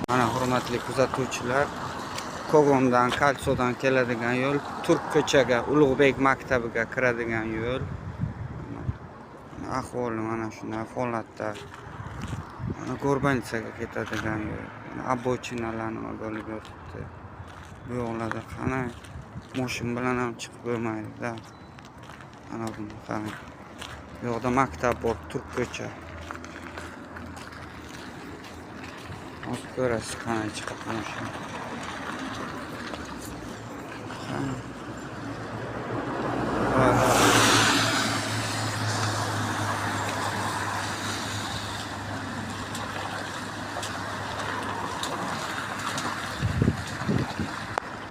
Mana hurmatli kuzatuvchilar, Kogondan, Kalsodan keladigan yo'l, Turk ko'chaga, Ulug'bek maktabiga kiradigan yo'l. Ahvoli mana shunday holatda. Mana Go'rbanchaga ketadigan yo'l. Abochinalar nima bo'lib yotibdi. Bu yo'llarda qani mashin bilan ham chiqib bo'lmaydi-da. Mana buni qarang. Bu yoqda maktab bor, Turk ko'cha. Hozir ko'rasiz qanday chiqib mashin.